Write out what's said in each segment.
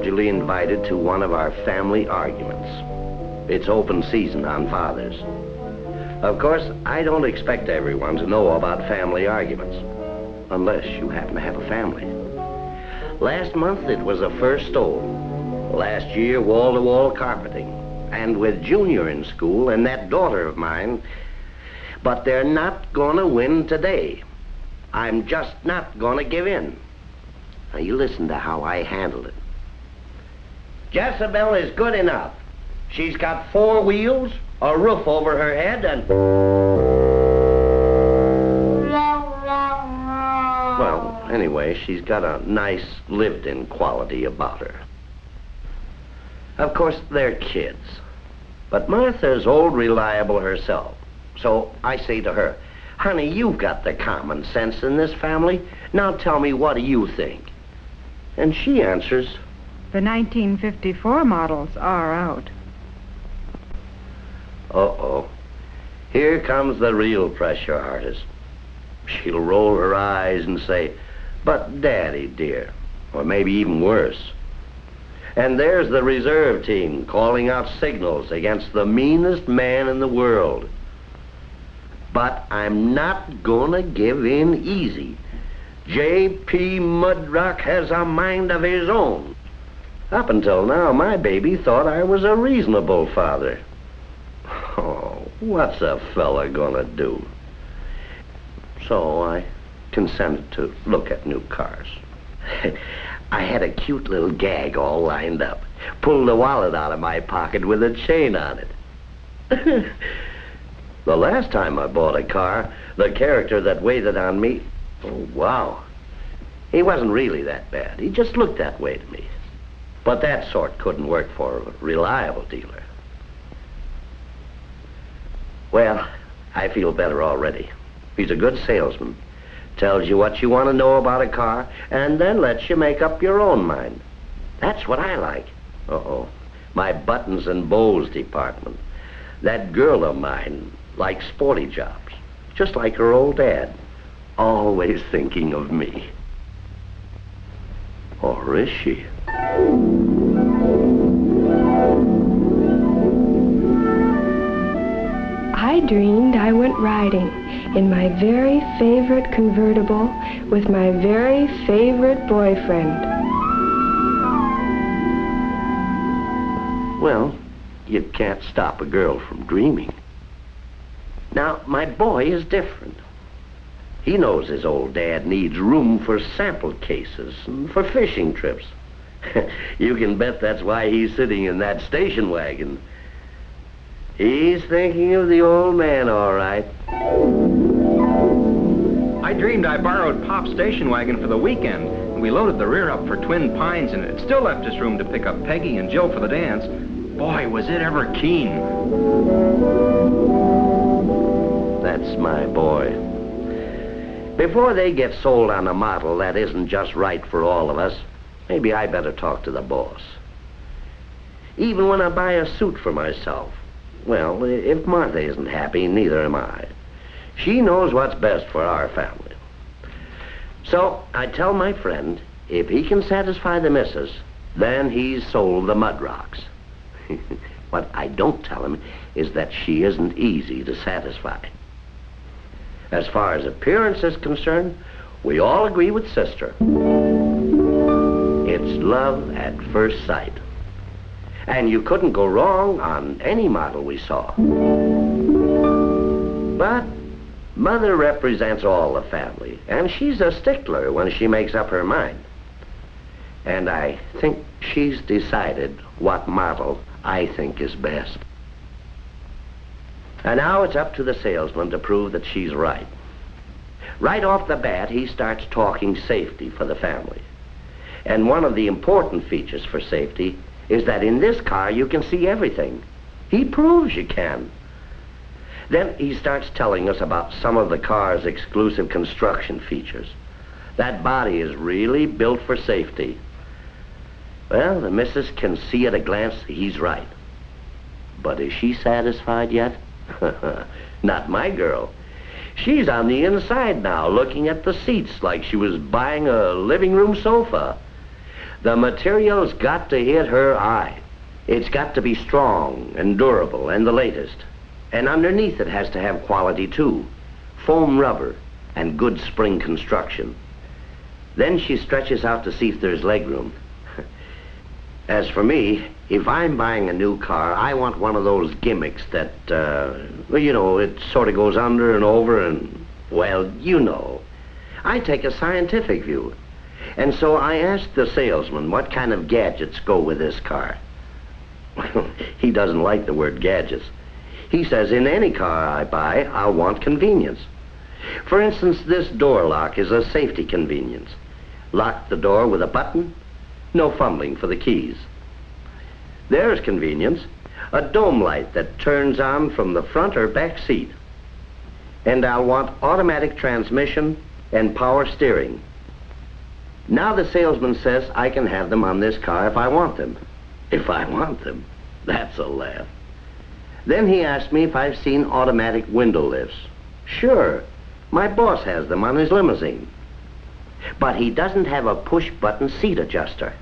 cordially invited to one of our family arguments. It's open season on Fathers. Of course, I don't expect everyone to know about family arguments, unless you happen to have a family. Last month, it was a first stove. Last year, wall-to-wall carpeting. And with Junior in school and that daughter of mine, but they're not gonna win today. I'm just not gonna give in. Now, you listen to how I handle it. Jezebel is good enough. She's got 4 wheels, a roof over her head, and... Well, anyway, she's got a nice lived-in quality about her. Of course, they're kids. But Martha's old reliable herself. So I say to her, honey, you've got the common sense in this family. Now tell me, what do you think? And she answers, the 1954 models are out. Uh-oh. Here comes the real pressure artist. She'll roll her eyes and say, but Daddy, dear. Or maybe even worse. And there's the reserve team calling out signals against the meanest man in the world. But I'm not gonna give in easy. J.P. Mudrock has a mind of his own. Up until now, my baby thought I was a reasonable father. Oh, what's a fella gonna do? So I consented to look at new cars. I had a cute little gag all lined up. Pulled the wallet out of my pocket with a chain on it. The last time I bought a car, the character that waited on me, oh, wow. He wasn't really that bad. He just looked that way to me. But that sort couldn't work for a reliable dealer. Well, I feel better already. He's a good salesman. Tells you what you want to know about a car, and then lets you make up your own mind. That's what I like. Uh-oh. My buttons and bows department. That girl of mine likes sporty jobs, just like her old dad. Always thinking of me. Or is she? I dreamed I went riding in my very favorite convertible with my very favorite boyfriend. Well, you can't stop a girl from dreaming. Now, my boy is different. He knows his old dad needs room for sample cases and for fishing trips. You can bet that's why he's sitting in that station wagon. He's thinking of the old man, all right. I dreamed I borrowed Pop's station wagon for the weekend, and we loaded the rear up for Twin Pines, and it still left us room to pick up Peggy and Jill for the dance. Boy, was it ever keen. That's my boy. Before they get sold on a model that isn't just right for all of us, maybe I better talk to the boss. Even when I buy a suit for myself, well, if Martha isn't happy, neither am I. She knows what's best for our family. So I tell my friend, if he can satisfy the missus, then he's sold the Mudrocks. What I don't tell him is that she isn't easy to satisfy. As far as appearance is concerned, we all agree with Sister. It's love at first sight. And you couldn't go wrong on any model we saw. But Mother represents all the family, and she's a stickler when she makes up her mind. And I think she's decided what model I think is best. And now it's up to the salesman to prove that she's right. Right off the bat, he starts talking safety for the family. And one of the important features for safety is that in this car you can see everything. He proves you can. Then he starts telling us about some of the car's exclusive construction features. That body is really built for safety. Well, the missus can see at a glance he's right. But is she satisfied yet? Not my girl. She's on the inside now, looking at the seats like she was buying a living room sofa. The material's got to hit her eye. It's got to be strong and durable and the latest. And underneath it has to have quality too. Foam rubber and good spring construction. Then she stretches out to see if there's legroom. As for me, if I'm buying a new car, I want one of those gimmicks that, well, you know, it sort of goes under and over and, well, you know. I take a scientific view. And so I asked the salesman what kind of gadgets go with this car. He doesn't like the word gadgets. He says in any car I buy, I'll want convenience. For instance, this door lock is a safety convenience. Lock the door with a button, no fumbling for the keys. There's convenience, a dome light that turns on from the front or back seat. And I'll want automatic transmission and power steering. Now the salesman says I can have them on this car if I want them. If I want them? That's a laugh. Then he asked me if I've seen automatic window lifts. Sure, my boss has them on his limousine. But he doesn't have a push-button seat adjuster.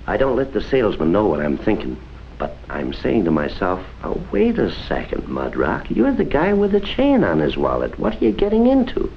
I don't let the salesman know what I'm thinking, but I'm saying to myself, oh, wait a second, Mudrock. You're the guy with the chain on his wallet. What are you getting into?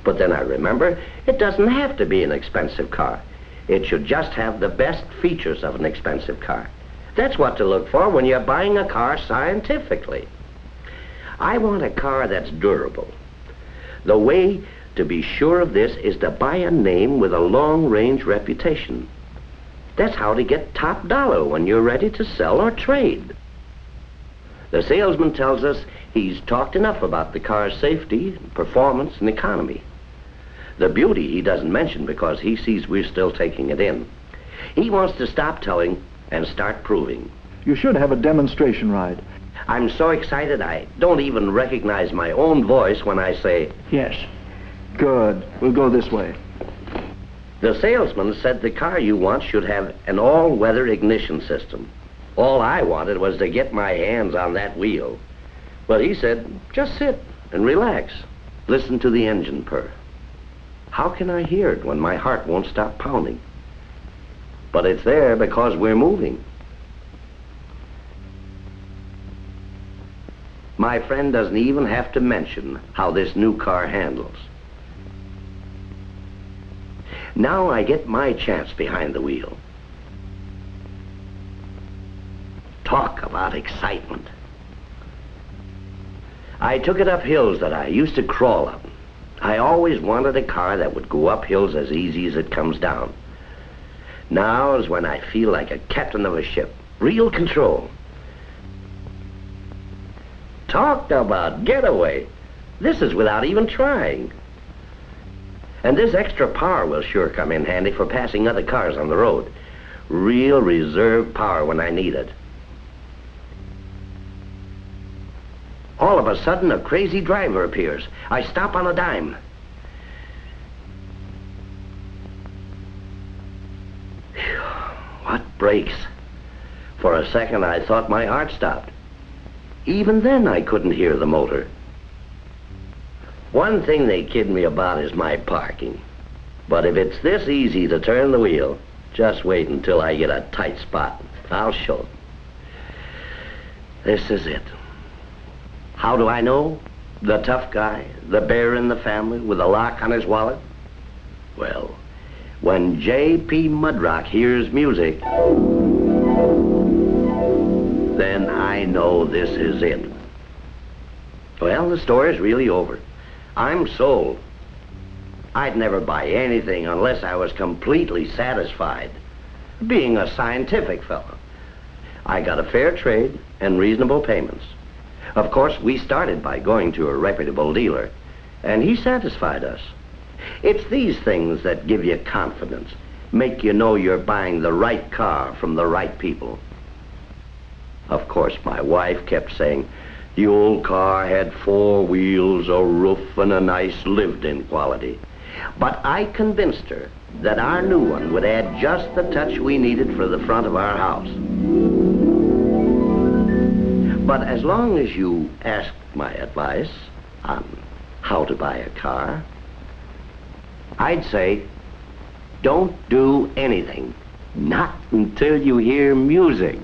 But then I remember, it doesn't have to be an expensive car. It should just have the best features of an expensive car. That's what to look for when you're buying a car scientifically. I want a car that's durable. The way to be sure of this is to buy a name with a long-range reputation. That's how to get top dollar when you're ready to sell or trade. The salesman tells us he's talked enough about the car's safety, performance, and economy. The beauty he doesn't mention because he sees we're still taking it in. He wants to stop telling and start proving. You should have a demonstration ride. I'm so excited I don't even recognize my own voice when I say, Yes. Good. We'll go this way. the salesman said the car you want should have an all-weather ignition system. All I wanted was to get my hands on that wheel. But he said, just sit and relax. Listen to the engine purr. How can I hear it when my heart won't stop pounding? But it's there because we're moving. My friend doesn't even have to mention how this new car handles. Now I get my chance behind the wheel. Talk about excitement. I took it up hills that I used to crawl up. I always wanted a car that would go up hills as easy as it comes down. Now is when I feel like a captain of a ship. Real control. Talk about getaway. This is without even trying. And this extra power will sure come in handy for passing other cars on the road. Real reserve power when I need it. All of a sudden, a crazy driver appears. I stop on a dime. Whew, what brakes? For a second, I thought my heart stopped. Even then, I couldn't hear the motor. One thing they kid me about is my parking. But if it's this easy to turn the wheel, just wait until I get a tight spot. I'll show them. This is it. How do I know? The tough guy, the bear in the family with a lock on his wallet? Well, when J.P. Mudrock hears music, then I know this is it. Well, the story's really over. I'm sold. I'd never buy anything unless I was completely satisfied. Being a scientific fellow, I got a fair trade and reasonable payments. Of course, we started by going to a reputable dealer, and he satisfied us. It's these things that give you confidence, make you know you're buying the right car from the right people. Of course, my wife kept saying the old car had 4 wheels, a roof, and a nice lived-in quality. But I convinced her that our new one would add just the touch we needed for the front of our house. But as long as you asked my advice on how to buy a car, I'd say Don't do anything. Not until you hear music.